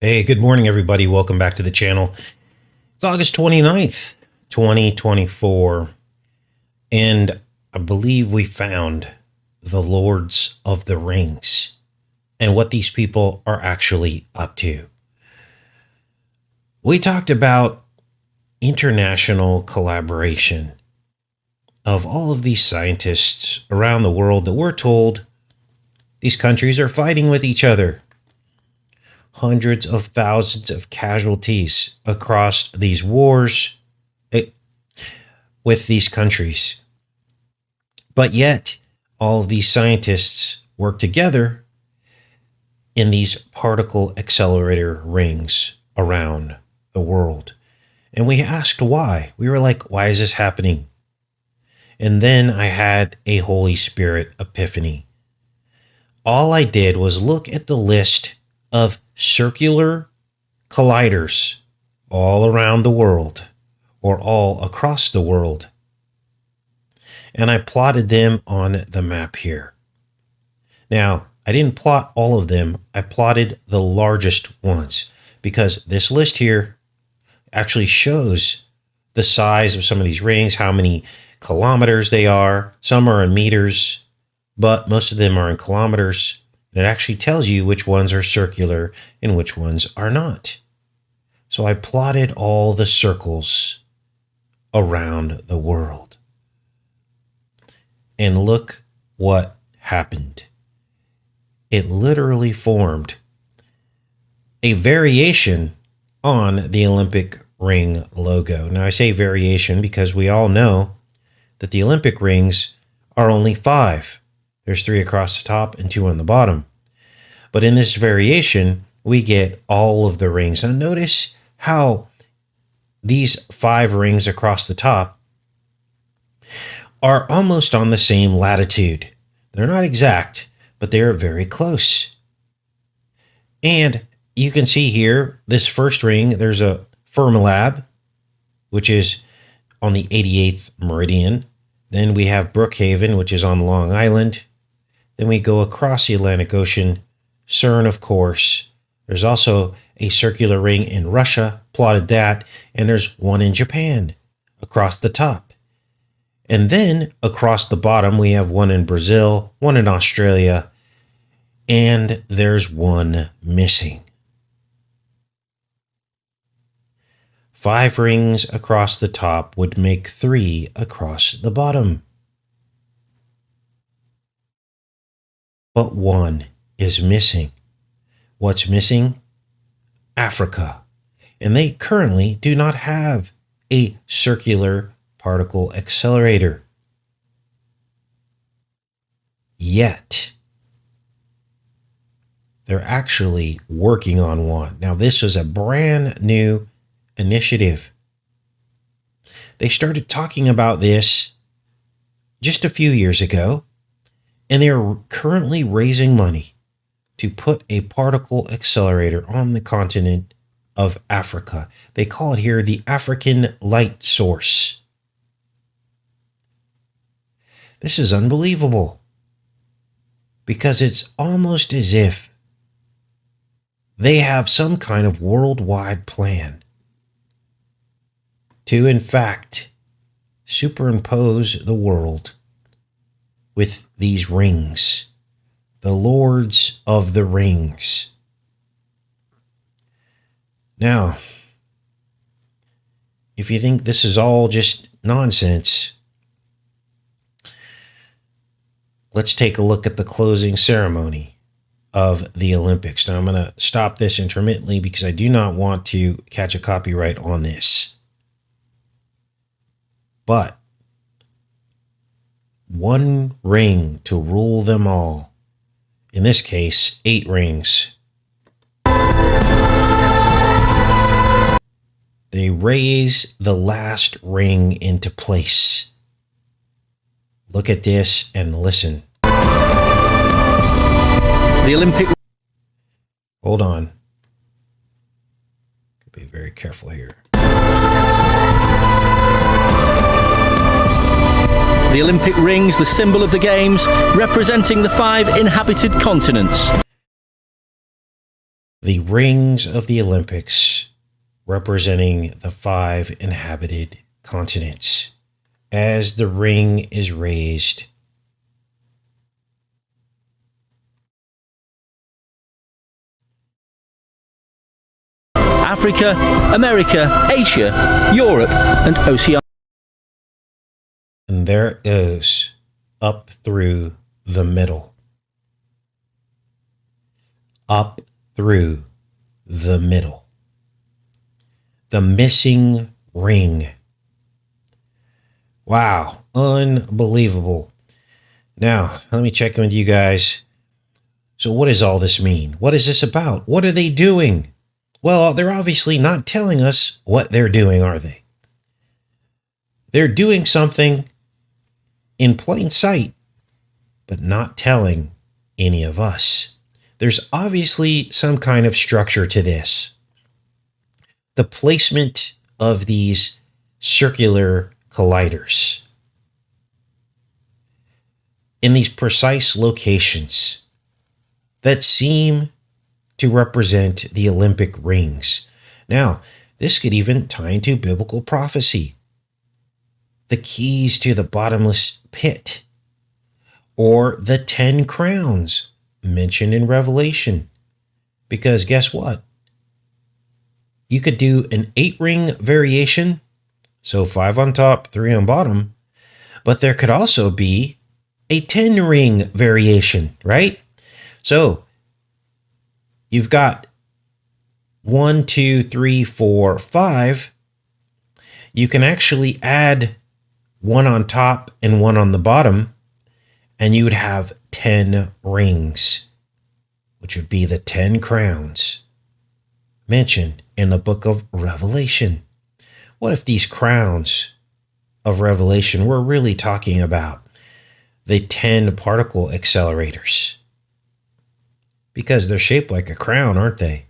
Hey, good morning, everybody. Welcome back to the channel. It's August 29th, 2024, and I believe we found the Lords of the Rings and what these people are actually up to. We talked about international collaboration of all of these scientists around the world that we're told these countries are fighting with each other. Hundreds of thousands of casualties across these wars with these countries. But yet, all of these scientists work together in these particle accelerator rings around the world. And we asked why. We were like, why is this happening? And then I had a Holy Spirit epiphany. All I did was look at the list of circular colliders all around the world, or all across the world. And I plotted them on the map here. Now, I didn't plot all of them. I plotted the largest ones because this list here actually shows the size of some of these rings, how many kilometers they are. Some are in meters, but most of them are in kilometers. And it actually tells you which ones are circular and which ones are not. So I plotted all the circles around the world. And look what happened. It literally formed a variation on the Olympic ring logo. Now I say variation because we all know that the Olympic rings are only 5. There's 3 across the top and 2 on the bottom. But in this variation, we get all of the rings. Now notice how these 5 rings across the top are almost on the same latitude. They're not exact, but they're very close. And you can see here, this first ring, there's a Fermilab, which is on the 88th meridian. Then we have Brookhaven, which is on Long Island. Then we go across the Atlantic Ocean, CERN, of course. There's also a circular ring in Russia, plotted that, and there's one in Japan across the top. And then across the bottom, we have one in Brazil, one in Australia, and there's one missing. 5 rings across the top would make 3 across the bottom. But one is missing. What's missing? Africa. And they currently do not have a circular particle accelerator. Yet. They're actually working on one. Now, this was a brand new initiative. They started talking about this just a few years ago. And they're currently raising money to put a particle accelerator on the continent of Africa. They call it here the African Light Source. This is unbelievable because it's almost as if they have some kind of worldwide plan to, in fact, superimpose the world with these rings, the Lords of the Rings. Now, if you think this is all just nonsense, let's take a look at the closing ceremony of the Olympics. Now, I'm going to stop this intermittently because I do not want to catch a copyright on this. But one ring to rule them all. In this case, 8 rings. They raise the last ring into place. Look at this and listen. The Olympic... Hold on. Be very careful here. The Olympic rings, the symbol of the games, representing the 5 inhabited continents. The rings of the Olympics representing the 5 inhabited continents. As the ring is raised, Africa, America, Asia, Europe, and Oceania. and there it goes up through the middle. Up through the middle. The missing ring. Wow, unbelievable. Now, let me check in with you guys. So what does all this mean? What is this about? What are they doing? Well, they're obviously not telling us what they're doing, are they? They're doing something in plain sight, but not telling any of us. There's obviously some kind of structure to this. The placement of these circular colliders in these precise locations that seem to represent the Olympic rings. Now, this could even tie into biblical prophecy. The keys to the bottomless pit, or the 10 crowns mentioned in Revelation. Because guess what? You could do an 8-ring variation, so 5 on top, 3 on bottom, but there could also be a 10-ring variation, right? So you've got 1, 2, 3, 4, 5. You can actually add 1 on top and 1 on the bottom, and you would have 10 rings, which would be the 10 crowns mentioned in the book of Revelation. What if these crowns of Revelation were really talking about the 10 particle accelerators? Because they're shaped like a crown, aren't they?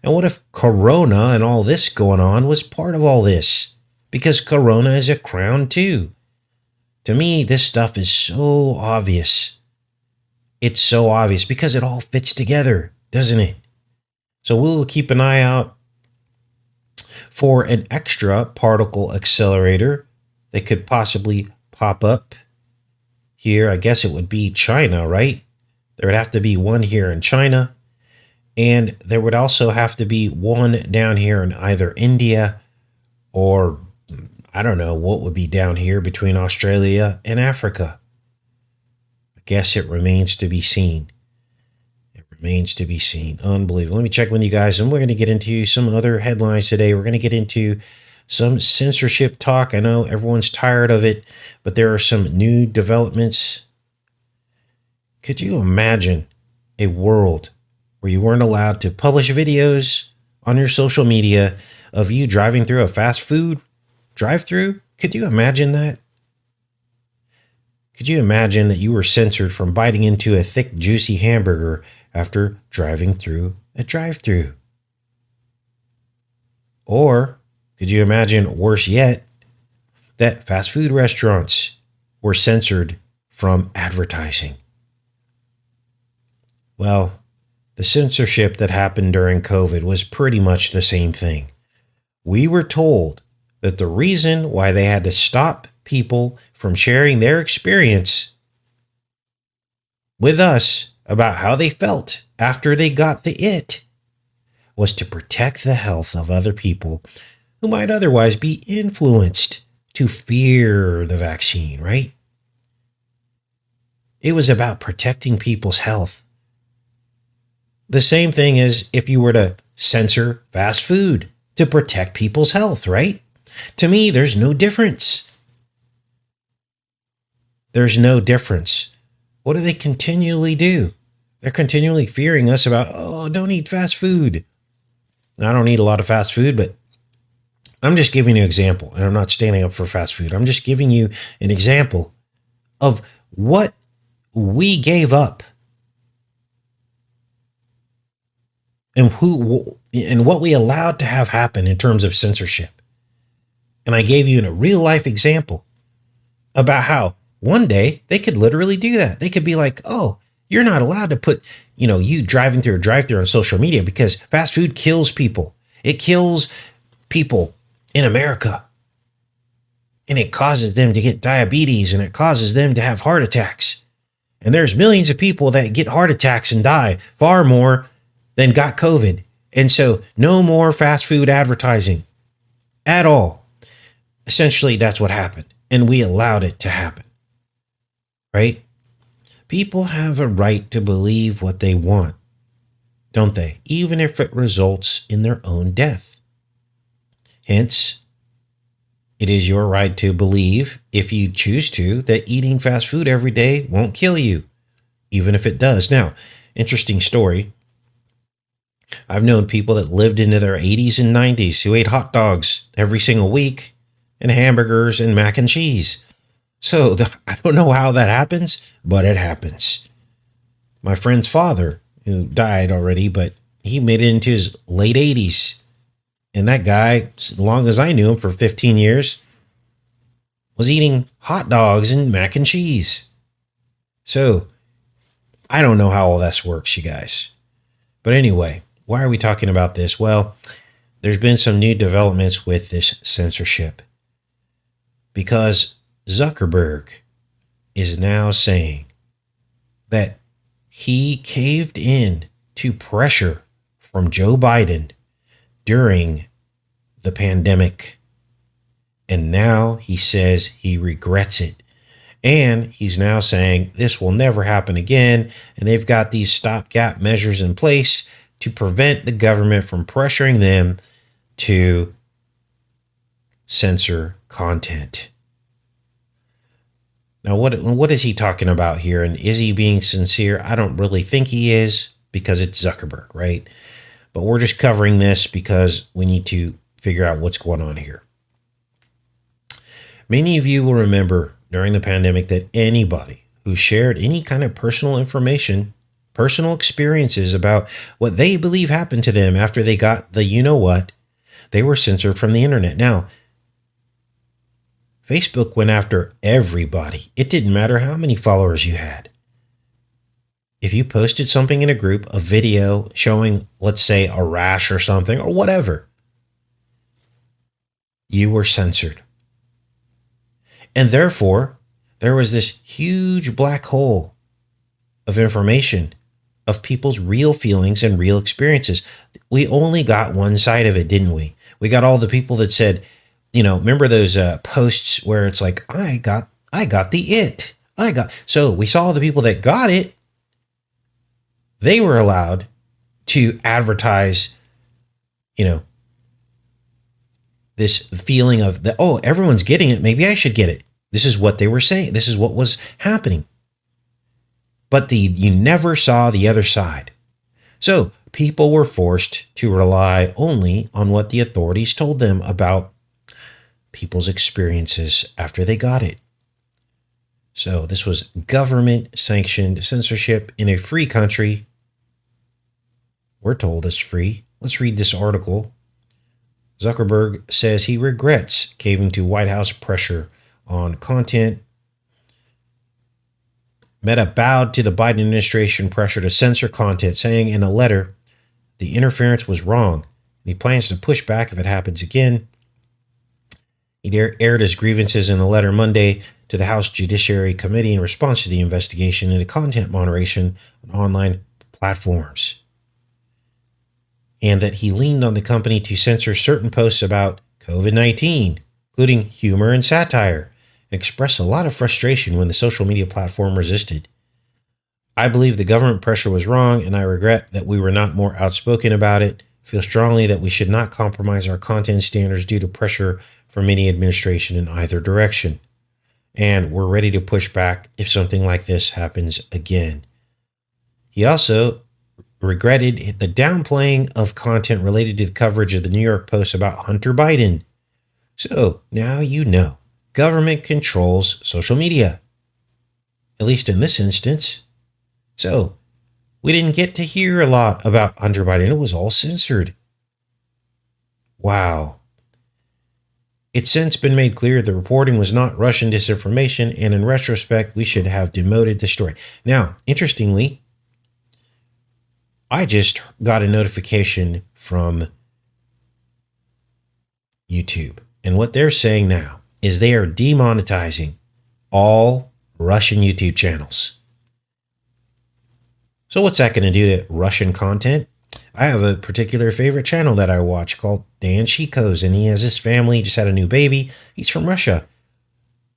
And what if Corona and all this going on was part of all this? Because Corona is a crown too. To me, this stuff is so obvious. It's so obvious because it all fits together, doesn't it? So we'll keep an eye out for an extra particle accelerator that could possibly pop up here. I guess it would be China, right? There would have to be one here in China, and there would also have to be one down here in either India or I don't know what would be down here between Australia and Africa. I guess it remains to be seen. It remains to be seen. Unbelievable. Let me check with you guys, and we're going to get into some other headlines today. We're going to get into some censorship talk. I know everyone's tired of it, but there are some new developments. Could you imagine a world where you weren't allowed to publish videos on your social media of you driving through a fast food drive-through? Could you imagine that? Could you imagine that you were censored from biting into a thick, juicy hamburger after driving through a drive-through? Or could you imagine, worse yet, that fast food restaurants were censored from advertising? Well, the censorship that happened during COVID was pretty much the same thing. We were told that the reason why they had to stop people from sharing their experience with us about how they felt after they got the it was to protect the health of other people who might otherwise be influenced to fear the vaccine, right? It was about protecting people's health. The same thing as if you were to censor fast food to protect people's health, right? To me, there's no difference. There's no difference. What do they continually do? They're continually fearing us about, oh, don't eat fast food. I don't eat a lot of fast food, but I'm just giving you an example, and I'm not standing up for fast food. I'm just giving you an example of what we gave up and what we allowed to have happen in terms of censorship. And I gave you a real life example about how one day they could literally do that. They could be like, oh, You're not allowed to put, you driving through a drive-through on social media, because fast food kills people. It kills people in America. And it causes them to get diabetes, and it causes them to have heart attacks. And there's millions of people that get heart attacks and die, far more than got COVID. And so no more fast food advertising at all. Essentially, that's what happened. And we allowed it to happen. Right? People have a right to believe what they want, don't they? Even if it results in their own death. Hence, it is your right to believe, if you choose to, that eating fast food every day won't kill you, even if it does. Now, interesting story. I've known people that lived into their 80s and 90s who ate hot dogs every single week and hamburgers and mac and cheese. So I don't know how that happens, but it happens. My friend's father, who died already, but he made it into his late 80s. And that guy, as long as I knew him for 15 years, was eating hot dogs and mac and cheese. So I don't know how all this works, you guys. But anyway, why are we talking about this? Well, there's been some new developments with this censorship, because Zuckerberg is now saying that he caved in to pressure from Joe Biden during the pandemic. And now he says he regrets it. And he's now saying this will never happen again. And they've got these stopgap measures in place to prevent the government from pressuring them to censor content. Now, what is he talking about here? And is he being sincere? I don't really think he is, because it's Zuckerberg, right? But we're just covering this because we need to figure out what's going on here. Many of you will remember during the pandemic that anybody who shared any kind of personal information, personal experiences about what they believe happened to them after they got the you-know-what, they were censored from the internet. Now, Facebook went after everybody. It didn't matter how many followers you had. If you posted something in a group, a video showing, let's say, a rash or something or whatever, you were censored. And therefore, there was this huge black hole of information of people's real feelings and real experiences. We only got one side of it, didn't we? We got all the people that said, remember those posts where it's like, I got the it. So we saw the people that got it. They were allowed to advertise, this feeling of that, oh, everyone's getting it. Maybe I should get it. This is what they were saying. This is what was happening. But you never saw the other side. So people were forced to rely only on what the authorities told them about people's experiences after they got it. So this was government-sanctioned censorship in a free country. We're told it's free. Let's read this article. Zuckerberg says he regrets caving to White House pressure on content. Meta bowed to the Biden administration pressure to censor content, saying in a letter, the interference was wrong, and he plans to push back if it happens again. He aired his grievances in a letter Monday to the House Judiciary Committee in response to the investigation into content moderation on online platforms, and that he leaned on the company to censor certain posts about COVID-19, including humor and satire, and expressed a lot of frustration when the social media platform resisted. I believe the government pressure was wrong, and I regret that we were not more outspoken about it. I feel strongly that we should not compromise our content standards due to pressure from any administration in either direction. And we're ready to push back if something like this happens again. He also regretted the downplaying of content related to the coverage of the New York Post about Hunter Biden. So now you know, government controls social media, at least in this instance. So we didn't get to hear a lot about Hunter Biden. It was all censored. Wow. It's since been made clear the reporting was not Russian disinformation, and in retrospect, we should have demoted the story. Now, interestingly, I just got a notification from YouTube. And what they're saying now is they are demonetizing all Russian YouTube channels. So what's that going to do to Russian content? I have a particular favorite channel that I watch called Dan Chico's, and he has his family, just had a new baby. He's from Russia.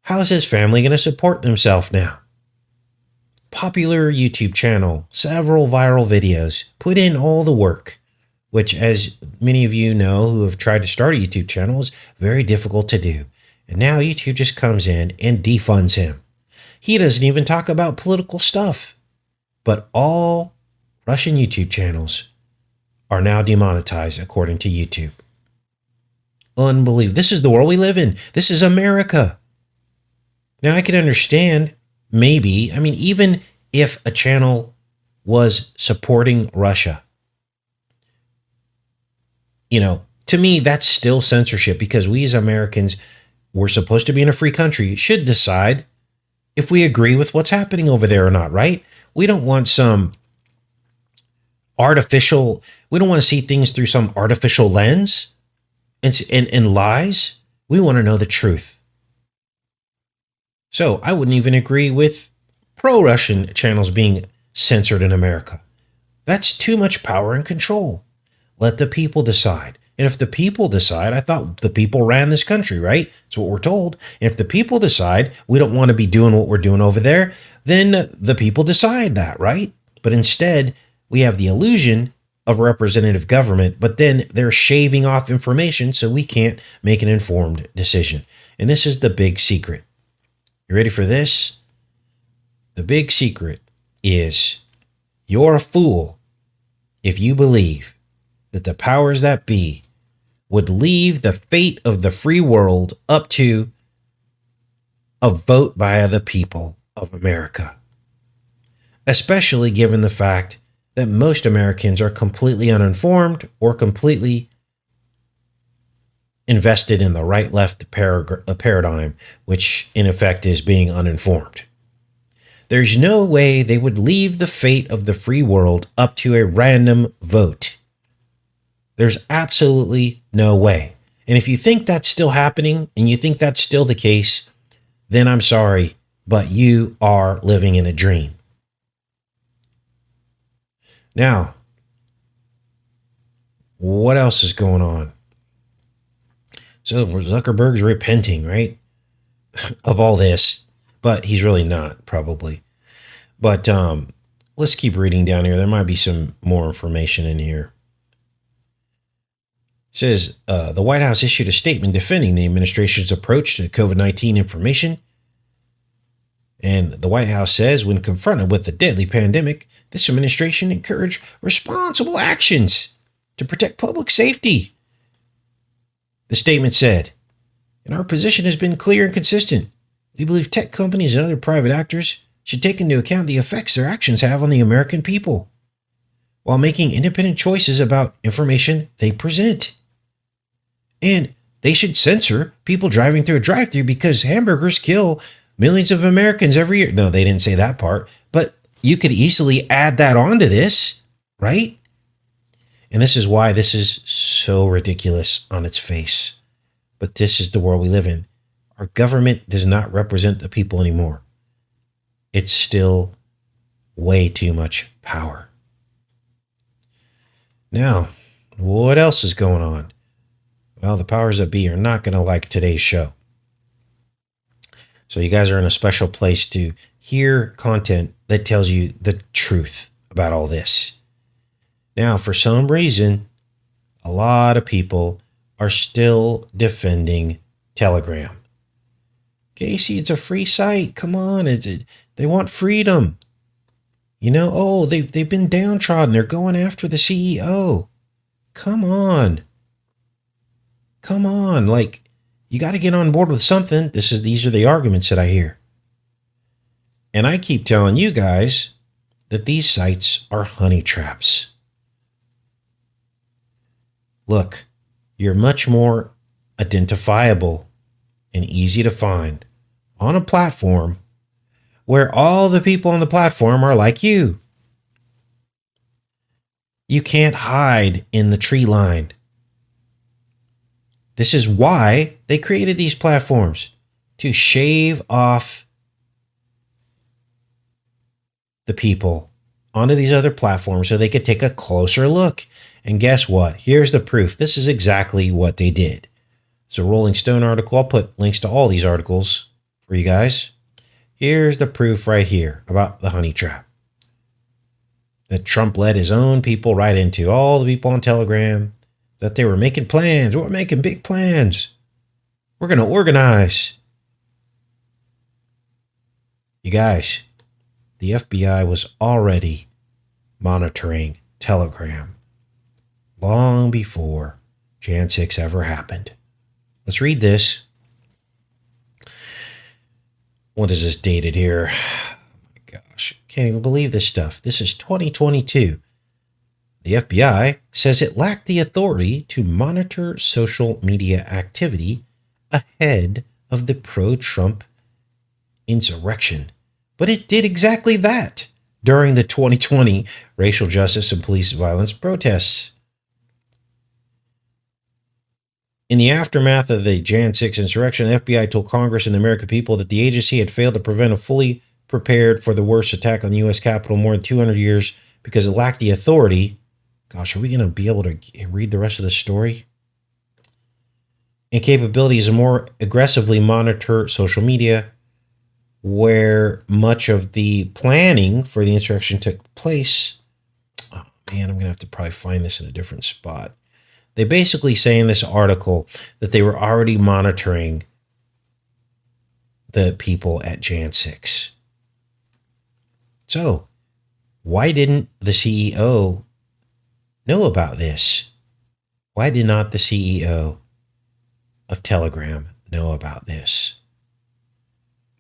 How is his family going to support themselves now? Popular YouTube channel, several viral videos, put in all the work, which, as many of you know who have tried to start a YouTube channel, is very difficult to do. And now YouTube just comes in and defunds him. He doesn't even talk about political stuff. But all Russian YouTube channels are now demonetized according to YouTube. Unbelievable. This is the world we live in. This is America. Now I can understand, maybe, even if a channel was supporting Russia, to me, that's still censorship, because we as Americans, we're supposed to be in a free country, should decide if we agree with what's happening over there or not, right? We don't want some artificial, we don't want to see things through some artificial lens and lies. We want to know the truth. So I wouldn't even agree with pro-Russian channels being censored in America. That's too much power and control. Let the people decide. And if the people decide, I thought the people ran this country, right? That's what we're told. And if the people decide we don't want to be doing what we're doing over there, then the people decide that, right? But instead, we have the illusion of representative government, but then they're shaving off information so we can't make an informed decision. And this is the big secret. You ready for this? The big secret is you're a fool if you believe that the powers that be would leave the fate of the free world up to a vote by the people of America, especially given the fact that most Americans are completely uninformed or completely invested in the right-left paradigm, which in effect is being uninformed. There's no way they would leave the fate of the free world up to a random vote. There's absolutely no way. And if you think that's still happening and you think that's still the case, then I'm sorry, but you are living in a dream. Now, what else is going on? So Zuckerberg's repenting, right, of all this, but he's really not, probably. But let's keep reading down here. There might be some more information in here. It says the White House issued a statement defending the administration's approach to COVID-19 information. And the White House says, when confronted with the deadly pandemic, this administration encouraged responsible actions to protect public safety. The statement said, and our position has been clear and consistent. We believe tech companies and other private actors should take into account the effects their actions have on the American people, while making independent choices about information they present. And they should censor people driving through a drive-thru because hamburgers kill millions of Americans every year. No, they didn't say that part, but you could easily add that onto this, right? And this is why this is so ridiculous on its face. But this is the world we live in. Our government does not represent the people anymore. It's still way too much power. Now, what else is going on? Well, the powers that be are not going to like today's show. So you guys are in a special place to hear content that tells you the truth about all this. Now, for some reason, a lot of people are still defending Telegram. Casey, it's a free site. Come on, they want freedom. They've been downtrodden. They're going after the CEO. Come on. You got to get on board with something. These are the arguments that I hear. And I keep telling you guys that these sites are honey traps. Look, you're much more identifiable and easy to find on a platform where all the people on the platform are like you. You can't hide in the tree line. This is why they created these platforms, to shave off the people onto these other platforms so they could take a closer look. And guess what? Here's the proof. This is exactly what they did. It's a Rolling Stone article. I'll put links to all these articles for you guys. Here's the proof right here about the honey trap that Trump led his own people right into. All the people on Telegram, that they were making plans. We're making big plans. We're going to organize. You guys, the FBI was already monitoring Telegram long before Jan 6 ever happened. Let's read this. What is this dated here? Oh my gosh, can't even believe this stuff. This is 2022. The FBI says it lacked the authority to monitor social media activity ahead of the pro-Trump insurrection. But it did exactly that during the 2020 racial justice and police violence protests. In the aftermath of the Jan 6 insurrection, the FBI told Congress and the American people that the agency had failed to prevent a fully prepared for the worst attack on the U.S. Capitol in more than 200 years because it lacked the authority. Gosh, are we going to be able to read the rest of the story? And capabilities to more aggressively monitor social media, where much of the planning for the insurrection took place. Oh man, I'm going to have to probably find this in a different spot. They basically say in this article that they were already monitoring the people at Jan 6. So, why didn't the CEO know about this? Why did not the CEO of Telegram know about this?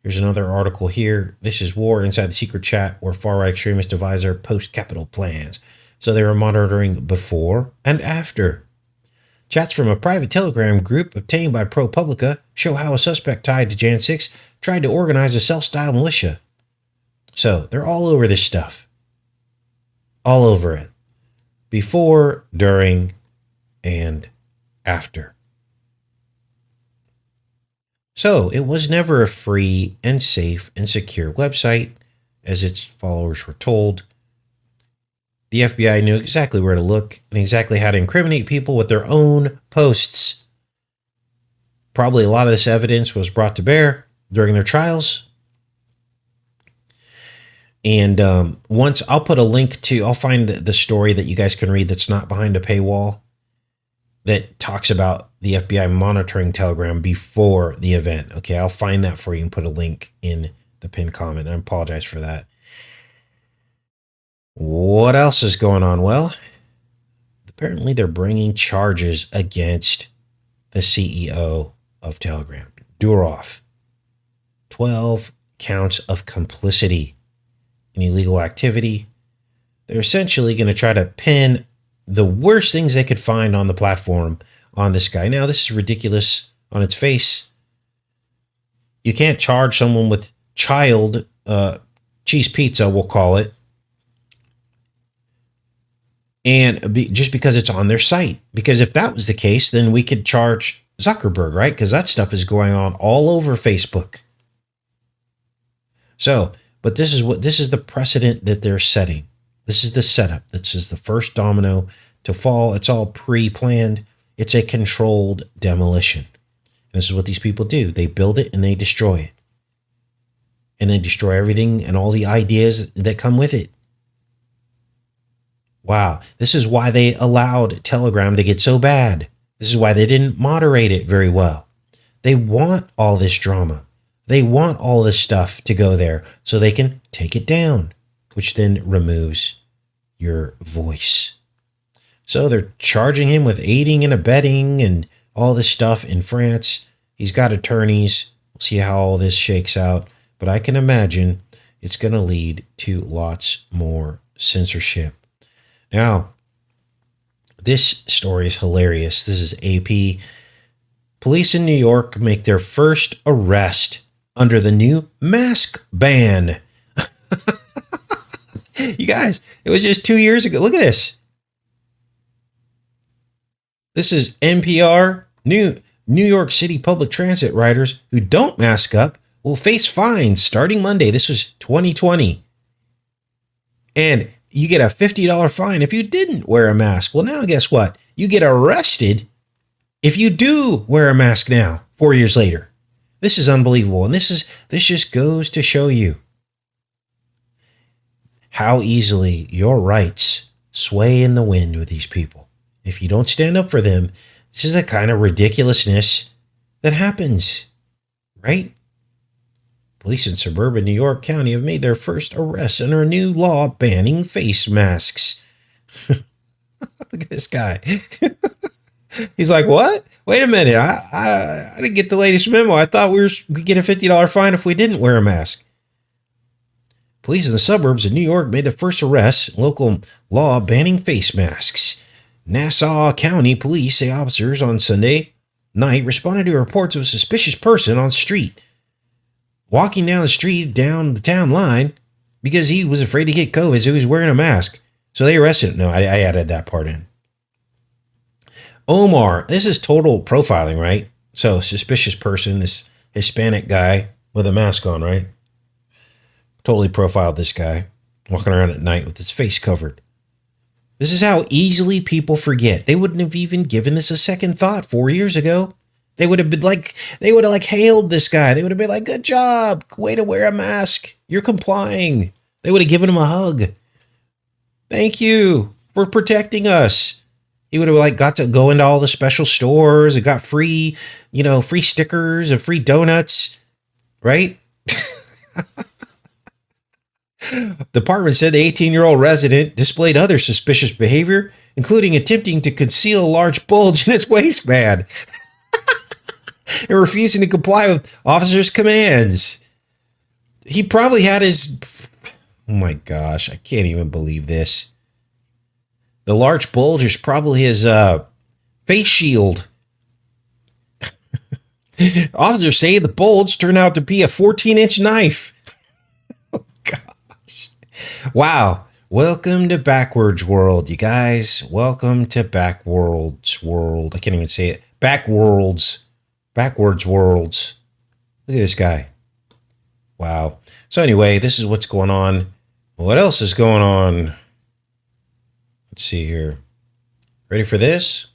Here's another article here. This is war inside the secret chat where far-right extremists devise their post-capital plans. So they were monitoring before and after. Chats from a private Telegram group obtained by ProPublica show how a suspect tied to Jan 6 tried to organize a self-styled militia. So they're all over this stuff. All over it. Before, during, and after. So it was never a free and safe and secure website, as its followers were told. The FBI knew exactly where to look and exactly how to incriminate people with their own posts. Probably a lot of this evidence was brought to bear during their trials. And once I'll put a link to, I'll find the story that you guys can read that's not behind a paywall that talks about the FBI monitoring Telegram before the event. Okay, I'll find that for you and put a link in the pinned comment. I apologize for that. What else is going on? Well, apparently they're bringing charges against the CEO of Telegram, Durov. 12 counts of complicity in illegal activity. They're essentially going to try to pin the worst things they could find on the platform on this guy. Now, this is ridiculous on its face. You can't charge someone with child cheese pizza, we'll call it, and just because it's on their site. Because if that was the case, then we could charge Zuckerberg, right? Because that stuff is going on all over Facebook. So, but this is the precedent that they're setting. This is the setup. This is the first domino to fall. It's all pre-planned. It's a controlled demolition. And this is what these people do. They build it and they destroy it. And they destroy everything and all the ideas that come with it. Wow. This is why they allowed Telegram to get so bad. This is why they didn't moderate it very well. They want all this drama. They want all this stuff to go there so they can take it down, which then removes your voice. So they're charging him with aiding and abetting and all this stuff in France. He's got attorneys. We'll see how all this shakes out. But I can imagine it's going to lead to lots more censorship. Now, this story is hilarious. This is AP. Police in New York make their first arrest under the new mask ban. You guys, it was just 2 years ago. Look at this. This is NPR. New York City public transit riders who don't mask up will face fines starting Monday. This was 2020. And you get a $50 fine if you didn't wear a mask. Well, now guess what? You get arrested if you do wear a mask now, 4 years later. This is unbelievable. And this just goes to show you how easily your rights sway in the wind with these people. If you don't stand up for them, this is the kind of ridiculousness that happens, right? Police in suburban New York County have made their first arrests under a new law banning face masks. Look at this guy. He's like, what? Wait a minute. I didn't get the latest memo. I thought we could get a $50 fine if we didn't wear a mask. Police in the suburbs of New York made the first arrests. Local law banning face masks. Nassau County police say officers on Sunday night responded to reports of a suspicious person on the street walking down the street down the town line because he was afraid to get COVID, so he was wearing a mask. So they arrested him. No, I added that part in. Omar, this is total profiling, right? So suspicious person, this Hispanic guy with a mask on, right? Totally profiled this guy walking around at night with his face covered. This is how easily people forget. They wouldn't have even given this a second thought 4 years ago. They would have hailed this guy. They would have been like, good job. Way to wear a mask. You're complying. They would have given him a hug. Thank you for protecting us. He would have got to go into all the special stores and got free stickers and free donuts, right? Department said the 18-year-old resident displayed other suspicious behavior, including attempting to conceal a large bulge in his waistband and refusing to comply with officers' commands. He probably had his... Oh my gosh, I can't even believe this. The large bulge is probably his face shield. Officers say the bulge turned out to be a 14-inch knife. Oh gosh. Wow. Welcome to Backwards World, you guys. Welcome to Backwards World. I can't even say it. Backwards Worlds. Look at this guy. Wow. So anyway, this is what's going on. What else is going on? Let's see here. Ready for this?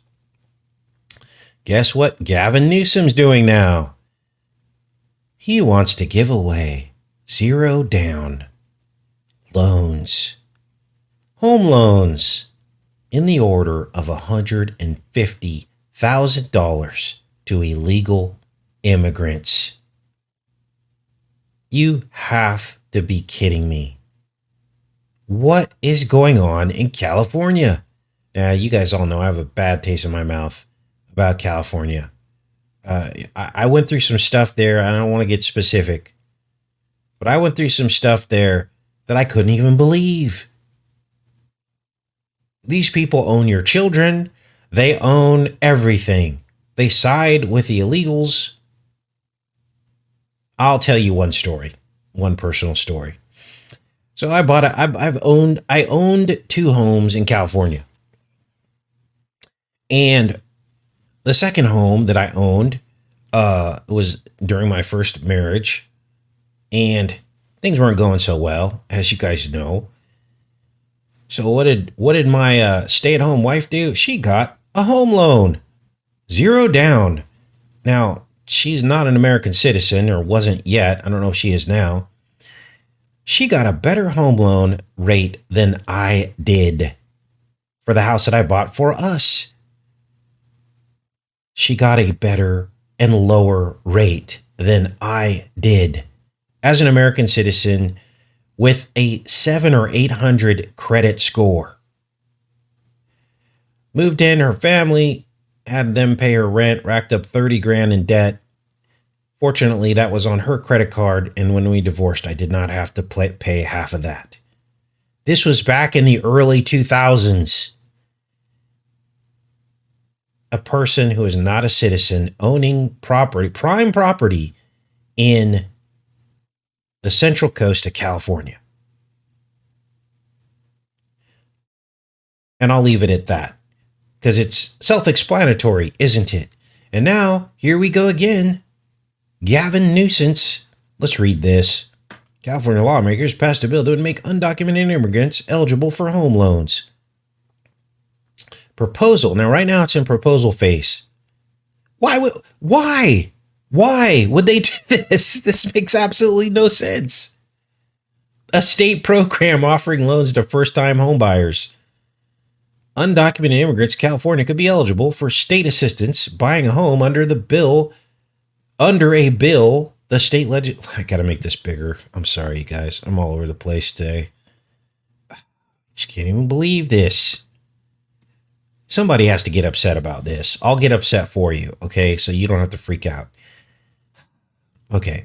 Guess what Gavin Newsom's doing now? He wants to give away 0 down loans. Home loans in the order of $150,000 to illegal immigrants. You have to be kidding me. What is going on in California? Now, you guys all know I have a bad taste in my mouth about California. I went through some stuff there. I don't want to get specific, but I went through some stuff there that I couldn't even believe. These people own your children. They own everything. They side with the illegals. I'll tell you one story, one personal story. So I owned 2 homes in California. And the second home that I owned was during my first marriage, and things weren't going so well, as you guys know. So what did my stay-at-home wife do? She got a home loan, 0 down. Now, she's not an American citizen, or wasn't yet. I don't know if she is now. She got a better home loan rate than I did for the house that I bought for us. She got a better and lower rate than I did as an American citizen with a 700 or 800 credit score. Moved in, her family had them pay her rent, racked up 30 grand in debt. Fortunately, that was on her credit card, and when we divorced, I did not have to pay half of that. This was back in the early 2000s. A person who is not a citizen owning property, prime property in the Central Coast of California. And I'll leave it at that. because it's self-explanatory, isn't it? And now, here we go again. Gavin Nuisance. Let's read this. California lawmakers passed a bill that would make undocumented immigrants eligible for home loans. Proposal. Now, right now, it's in proposal phase. Why would they do this? This makes absolutely no sense. A state program offering loans to first-time homebuyers. Undocumented immigrants in California could be eligible for state assistance buying a home under a bill. The state I got to make this bigger. I'm sorry, you guys. I'm all over the place today. I just can't even believe this. Somebody has to get upset about this. I'll get upset for you, okay? So you don't have to freak out. Okay.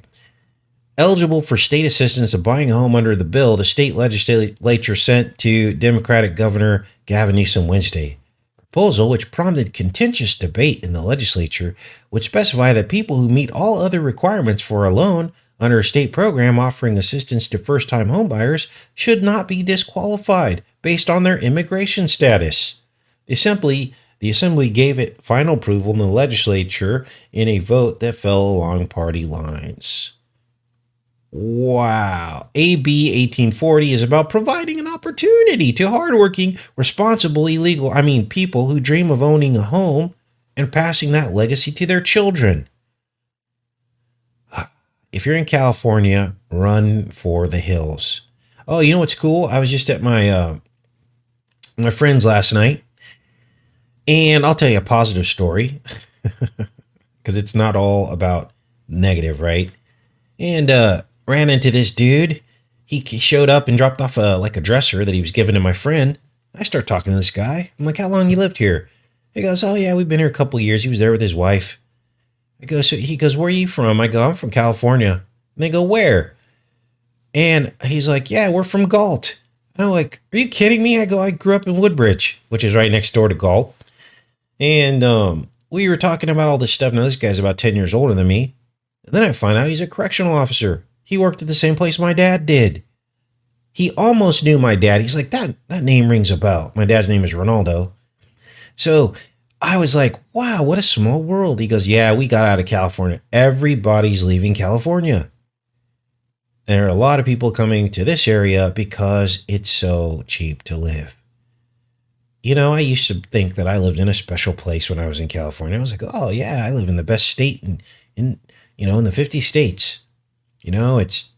Eligible for state assistance of buying a home under the bill the state legislature sent to Democratic Governor Gavin Newsom Wednesday. Proposal, which prompted contentious debate in the legislature, would specify that people who meet all other requirements for a loan under a state program offering assistance to first-time homebuyers should not be disqualified based on their immigration status. The Assembly gave it final approval in the legislature in a vote that fell along party lines. Wow. AB 1840 is about providing an opportunity to hardworking, responsible, people who dream of owning a home and passing that legacy to their children. If you're in California, run for the hills. Oh, you know what's cool? I was just at my friend's last night, and I'll tell you a positive story because it's not all about negative, right? And ran into this dude. He showed up and dropped off a dresser that he was giving to my friend. I start talking to this guy. I'm like, how long you lived here? He goes, oh yeah, we've been here a couple of years. He was there with his wife. He goes, where are you from? I go, I'm from California. And they go, where? And he's like, yeah, we're from Galt. And I'm like, are you kidding me? I go, I grew up in Woodbridge, which is right next door to Galt. And we were talking about all this stuff. Now, this guy's about 10 years older than me. And then I find out he's a correctional officer. He worked at the same place my dad did. He almost knew my dad. He's like, that name rings a bell. My dad's name is Ronaldo. So I was like, wow, what a small world. He goes, yeah, we got out of California. Everybody's leaving California. There are a lot of people coming to this area because it's so cheap to live. You know, I used to think that I lived in a special place when I was in California. I was like, oh yeah, I live in the best state in the 50 states. It's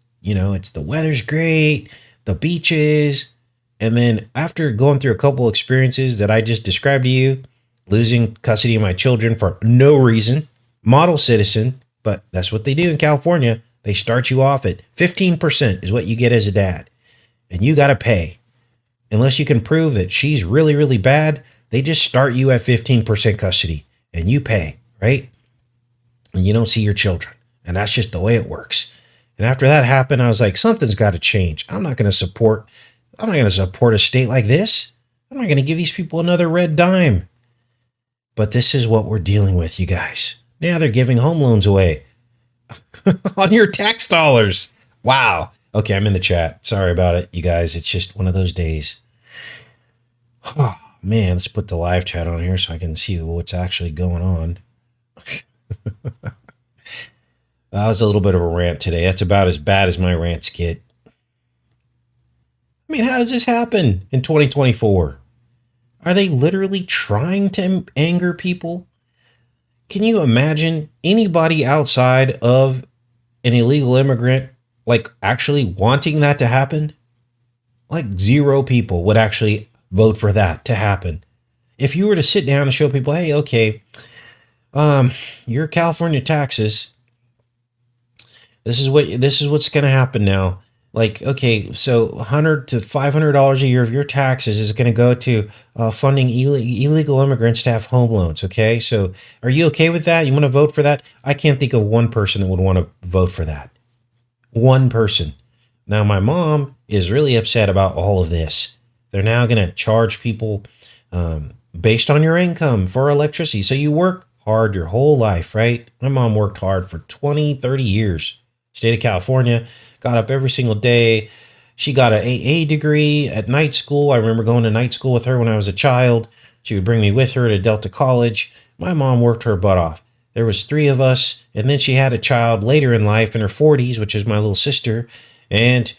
the weather's great, the beaches. And then after going through a couple experiences that I just described to you, losing custody of my children for no reason, model citizen, but that's what they do in California. They start you off at 15% is what you get as a dad. And you got to pay. Unless you can prove that she's really, really bad, they just start you at 15% custody and you pay, right? And you don't see your children. And that's just the way it works. And after that happened, I was like, something's got to change. I'm not going to support a state like this. I'm not going to give these people another red dime. But this is what we're dealing with, you guys. Now they're giving home loans away on your tax dollars. Wow. Okay, I'm in the chat. Sorry about it, you guys. It's just one of those days. Oh, man, let's put the live chat on here so I can see what's actually going on. That was a little bit of a rant today. That's about as bad as my rants get. I mean, how does this happen in 2024? Are they literally trying to anger people? Can you imagine anybody outside of an illegal immigrant actually wanting that to happen? Like 0 people would actually vote for that to happen. If you were to sit down and show people, hey, okay, your California taxes, this is what's going to happen now. Like, okay, so $100 to $500 a year of your taxes is going to go to funding illegal immigrants to have home loans. Okay, so are you okay with that? You want to vote for that? I can't think of one person that would want to vote for that. One person. Now, my mom is really upset about all of this. They're now going to charge people based on your income for electricity. So you work hard your whole life, right? My mom worked hard for 20, 30 years. State of California, got up every single day. She got an AA degree at night school. I remember going to night school with her when I was a child. She would bring me with her to Delta College. My mom worked her butt off. There was 3 of us, and then she had a child later in life in her 40s, which is my little sister. And,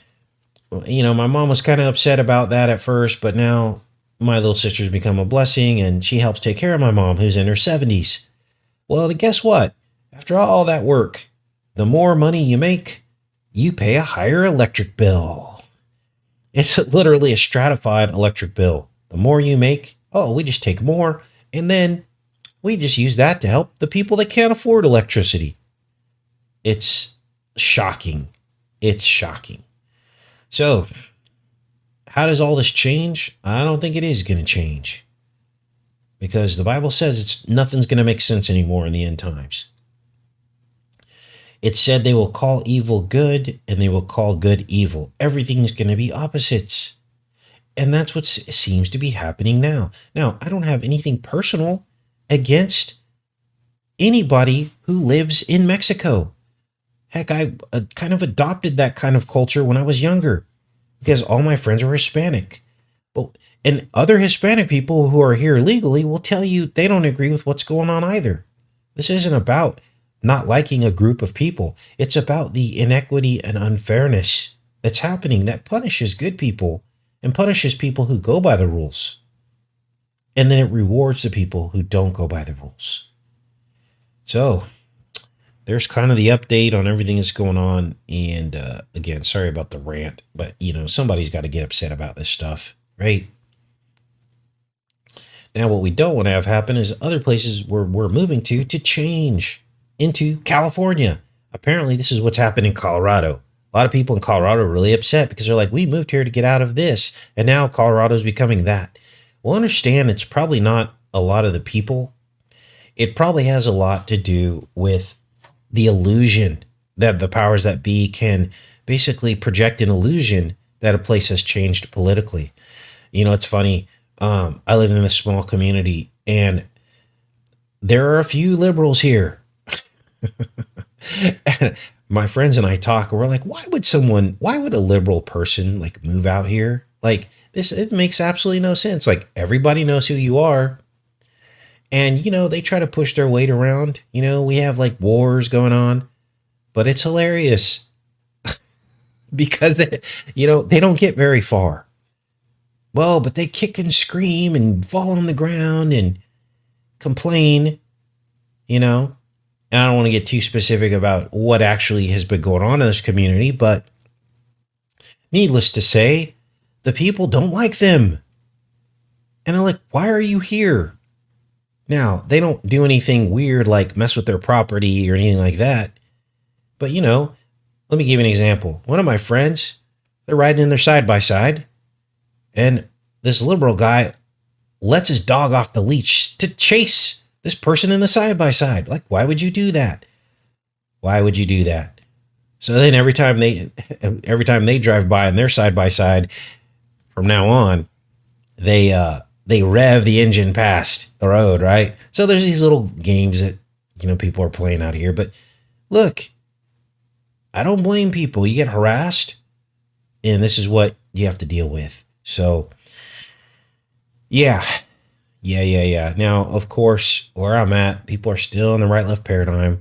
my mom was kind of upset about that at first, but now my little sister's become a blessing, and she helps take care of my mom, who's in her 70s. Well, guess what? After all that work, the more money you make, you pay a higher electric bill. It's literally a stratified electric bill. The more you make, we just take more, and then we just use that to help the people that can't afford electricity. It's shocking. It's shocking. So, how does all this change? I don't think it is going to change. Because the Bible says nothing's going to make sense anymore in the end times. It said they will call evil good and they will call good evil. Everything's going to be opposites. And that's what seems to be happening now. Now, I don't have anything personal against anybody who lives in Mexico. Heck, I kind of adopted that kind of culture when I was younger because all my friends were Hispanic. And other Hispanic people who are here legally will tell you they don't agree with what's going on either. This isn't about not liking a group of people. It's about the inequity and unfairness that's happening that punishes good people and punishes people who go by the rules. And then it rewards the people who don't go by the rules. So there's kind of the update on everything that's going on. And again, sorry about the rant, but somebody's got to get upset about this stuff, right? Now, what we don't want to have happen is other places where we're moving to change into California. Apparently, this is what's happened in Colorado. A lot of people in Colorado are really upset because they're like, we moved here to get out of this, and now Colorado's becoming that. Well, understand it's probably not a lot of the people. It probably has a lot to do with the illusion that the powers that be can basically project an illusion that a place has changed politically. It's funny. I live in a small community, and there are a few liberals here. And my friends and I talk, and we're like, why would a liberal person move out here? It makes absolutely no sense. Everybody knows who you are. And, they try to push their weight around. We have wars going on, but it's hilarious because they don't get very far. Well, but they kick and scream and fall on the ground and complain, And I don't want to get too specific about what actually has been going on in this community, but needless to say, the people don't like them. And they're like, why are you here? Now, they don't do anything weird like mess with their property or anything like that. But, let me give you an example. One of my friends, they're riding in their side-by-side, and this liberal guy lets his dog off the leash to chase this person in the side-by-side. Why would you do that? Why would you do that? So then every time they drive by in their side-by-side, from now on, they rev the engine past the road, right? So there's these little games that, people are playing out here. But look, I don't blame people. You get harassed, and this is what you have to deal with. So, yeah. Now, of course, where I'm at, people are still in the right-left paradigm.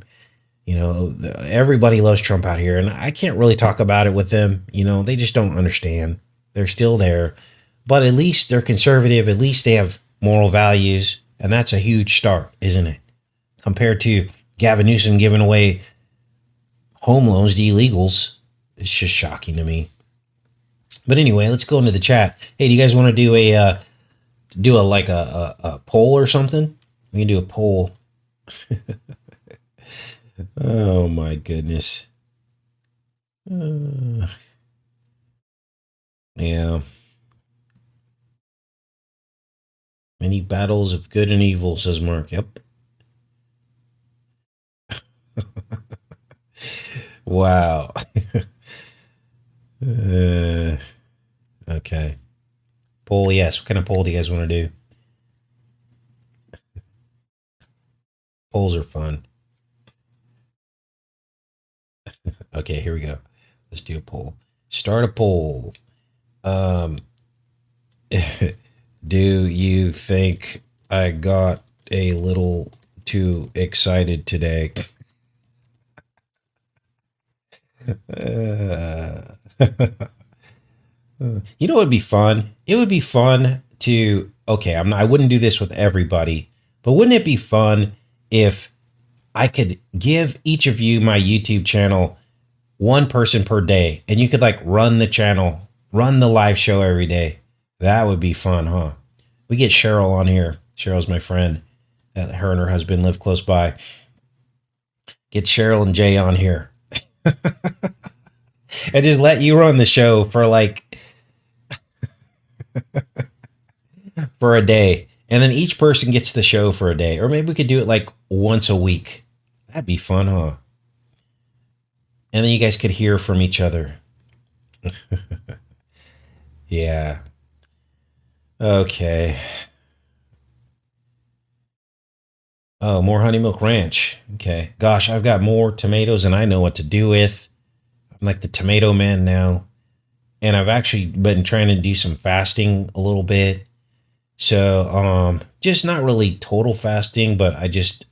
Everybody loves Trump out here, and I can't really talk about it with them. They just don't understand. They're still there, but at least they're conservative. At least they have moral values, and that's a huge start, isn't it? Compared to Gavin Newsom giving away home loans to illegals. It's just shocking to me. But anyway, let's go into the chat. Hey, do you guys want to do a poll or something? We can do a poll. Oh my goodness. Yeah. Many battles of good and evil, says Mark. Yep. Wow. Okay. Poll, yes. What kind of poll do you guys want to do? Polls are fun. Okay, here we go. Let's do a poll. Start a poll. Do you think I got a little too excited today. You know what would be fun? It would be fun to, okay, I wouldn't do this with everybody, but wouldn't it be fun if I could give each of you my YouTube channel, one person per day, and you could like run the channel, run the live show every day? That would be fun, huh? We get Cheryl on here. Cheryl's my friend. Her and her husband live close by. Get Cheryl and Jay on here and just let you run the show for like for a day. And then each person gets the show for a day. Or maybe we could do it like once a week. That'd be fun, huh? And then you guys could hear from each other. Yeah. Okay. Oh, more honey milk ranch. Okay. Gosh, I've got more tomatoes and I know what to do with. I'm like the tomato man now. And I've actually been trying to do some fasting a little bit. So, just not really total fasting, but I just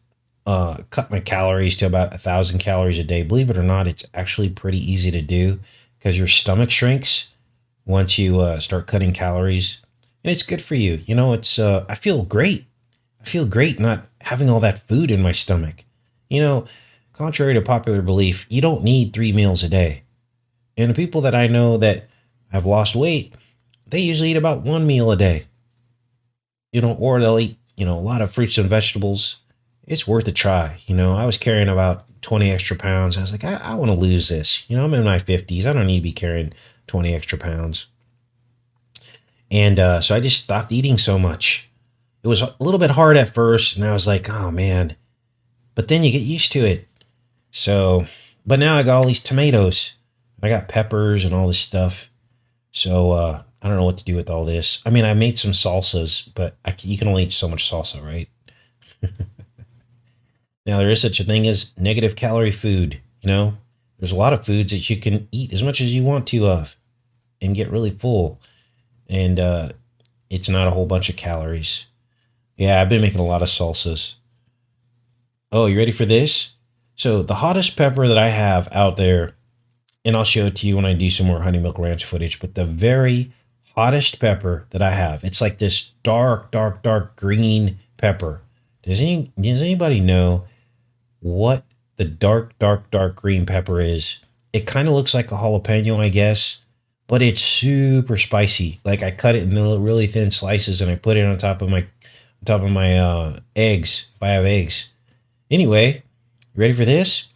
cut my calories to about 1,000 calories a day. Believe it or not, it's actually pretty easy to do because your stomach shrinks once you start cutting calories, and it's good for you. You know, it's I feel great. I feel great not having all that food in my stomach. You know, contrary to popular belief, you don't need 3 meals a day. And the people that I know that have lost weight, they usually eat about 1 meal a day. You know, or they'll eat, a lot of fruits and vegetables. It's worth a try. I was carrying about 20 extra pounds. I was like, I want to lose this. I'm in my 50s. I don't need to be carrying 20 extra pounds. And so I just stopped eating so much. It was a little bit hard at first, and I was like, oh man. But then you get used to it. So, but now I got all these tomatoes. I got peppers and all this stuff. So I don't know what to do with all this. I mean, I made some salsas, but you can only eat so much salsa, right? Now, there is such a thing as negative calorie food. There's a lot of foods that you can eat as much as you want to of and get really full. And it's not a whole bunch of calories. Yeah, I've been making a lot of salsas. Oh, you ready for this? So the hottest pepper that I have out there, and I'll show it to you when I do some more honey milk ranch footage, but the very hottest pepper that I have, it's like this dark, dark, dark green pepper. Does anybody know what the dark, dark, dark green pepper is? It kind of looks like a jalapeno, I guess, but it's super spicy. Like I cut it in really thin slices and I put it on top of my eggs, if I have eggs. Anyway, ready for this?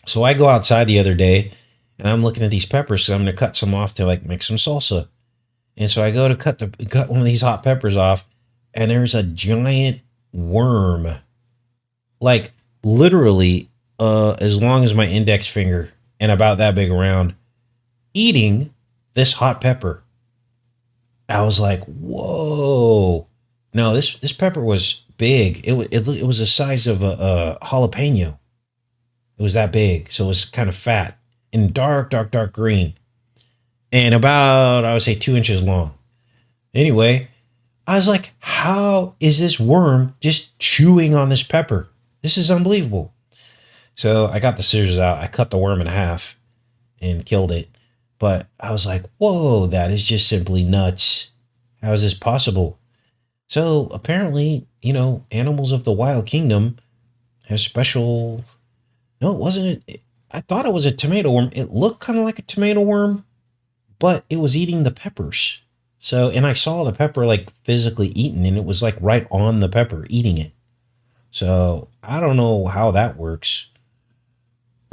So I go outside the other day and I'm looking at these peppers, so I'm going to cut some off to like make some salsa. And so I go to cut one of these hot peppers off, and there's a giant worm, like literally as long as my index finger and about that big around, eating this hot pepper. I was like, whoa. No, this pepper was big. It was the size of a jalapeno. It was that big, so it was kind of fat and dark, dark, dark green, and about, I would say, 2 inches long. Anyway, I was like, how is this worm just chewing on this pepper? This is unbelievable. So I got the scissors out. I cut the worm in half and killed it. But I was like, whoa, that is just simply nuts. How is this possible? So apparently, animals of the wild kingdom have special. No, it wasn't. I thought it was a tomato worm. It looked kind of like a tomato worm, but it was eating the peppers. So, and I saw the pepper like physically eaten, and it was like right on the pepper eating it. So I don't know how that works.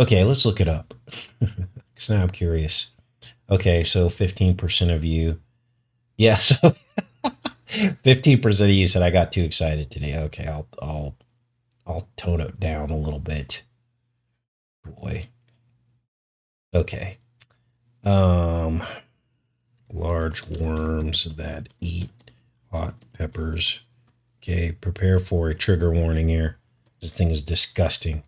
Okay, let's look it up. Because now I'm curious. Okay, so 15% of you. Yeah, so 15% of you said I got too excited today. Okay, I'll tone it down a little bit. Boy. Okay. Large worms that eat hot peppers. Okay, prepare for a trigger warning here. This thing is disgusting.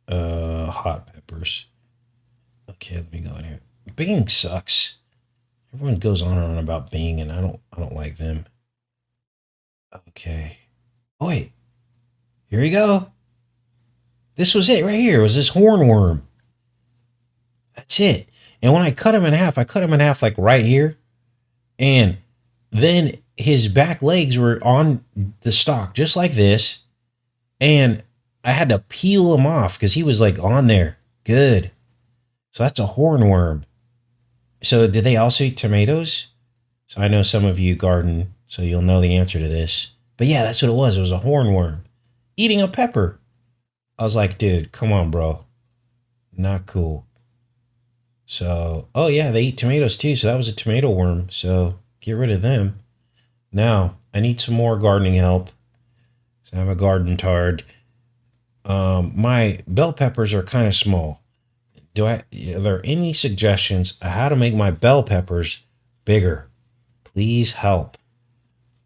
Hot peppers. Okay, let me go in here. Bing sucks. Everyone goes on and on about Bing, and I don't like them. Okay. Oh, wait. Here we go. This was it right here. It was this hornworm. That's it. And when I cut him in half, I cut him in half like right here. And then his back legs were on the stalk, just like this. And I had to peel him off because he was like on there. Good. So that's a hornworm. So did they also eat tomatoes? So I know some of you garden, so you'll know the answer to this. But yeah, that's what it was. It was a hornworm eating a pepper. I was like, dude, come on, bro. Not cool. So, oh yeah, they eat tomatoes too. So that was a tomato worm. So get rid of them. Now, I need some more gardening help. So I'm a garden tard. My bell peppers are kind of small. Are there any suggestions on how to make my bell peppers bigger? Please help.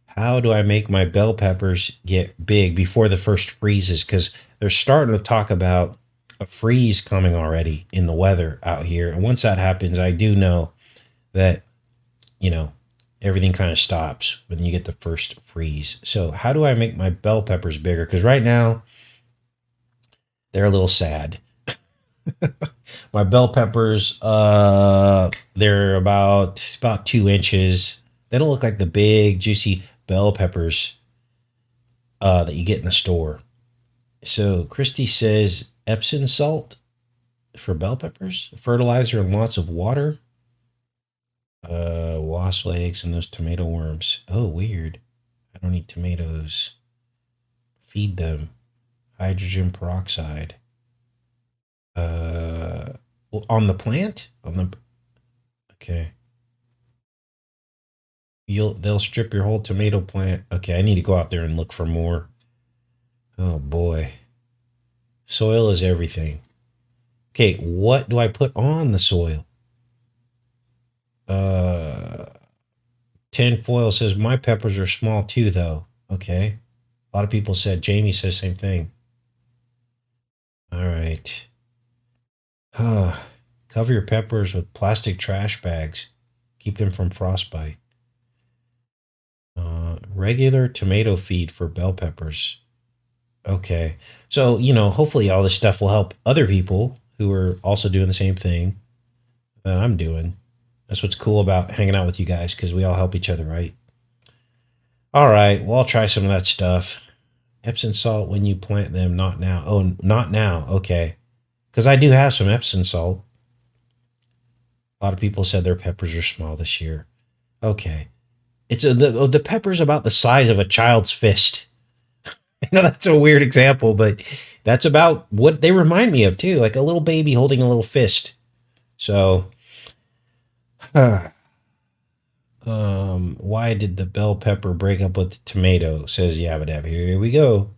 How do I make my bell peppers get big before the first freezes? Because they're starting to talk about a freeze coming already in the weather out here. And once that happens, I do know that, everything kind of stops when you get the first freeze. So how do I make my bell peppers bigger? Because right now, they're a little sad. My bell peppers, they're about 2 inches. They don't look like the big, juicy bell peppers that you get in the store. So Christy says Epsom salt for bell peppers, fertilizer, and lots of water. Wasp eggs and those tomato worms. Oh, weird. I don't eat tomatoes. Feed them. Hydrogen peroxide. On the plant? Okay. They'll strip your whole tomato plant. Okay, I need to go out there and look for more. Oh boy. Soil is everything. Okay, what do I put on the soil? Tinfoil says my peppers are small too, though. Okay. A lot of people said, Jamie says same thing. All right. Cover your peppers with plastic trash bags. Keep them from frostbite. Regular tomato feed for bell peppers. Okay. So, hopefully all this stuff will help other people who are also doing the same thing that I'm doing. That's what's cool about hanging out with you guys, because we all help each other, right? All right. Well, I'll try some of that stuff. Epsom salt when you plant them, not now. Oh, not now. Okay. Because I do have some Epsom salt. A lot of people said their peppers are small this year. Okay. The pepper's about the size of a child's fist. I know that's a weird example, but that's about what they remind me of too, like a little baby holding a little fist. So, why did the bell pepper break up with the tomato? Says Yabadab. Here we go.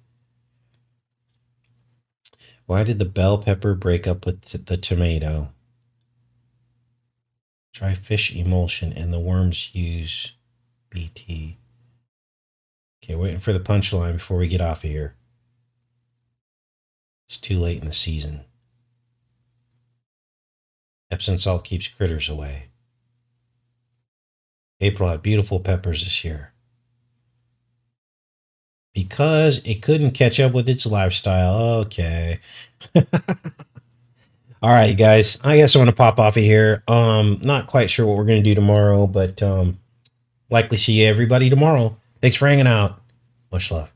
Why did the bell pepper break up with the tomato? Try fish emulsion and the worms use BT. Okay, waiting for the punchline before we get off of here. It's too late in the season. Epsom salt keeps critters away. April had beautiful peppers this year. Because it couldn't catch up with its lifestyle. Okay. All right, guys. I guess I'm going to pop off of here. Not quite sure what we're going to do tomorrow, but likely see everybody tomorrow. Thanks for hanging out. Much love.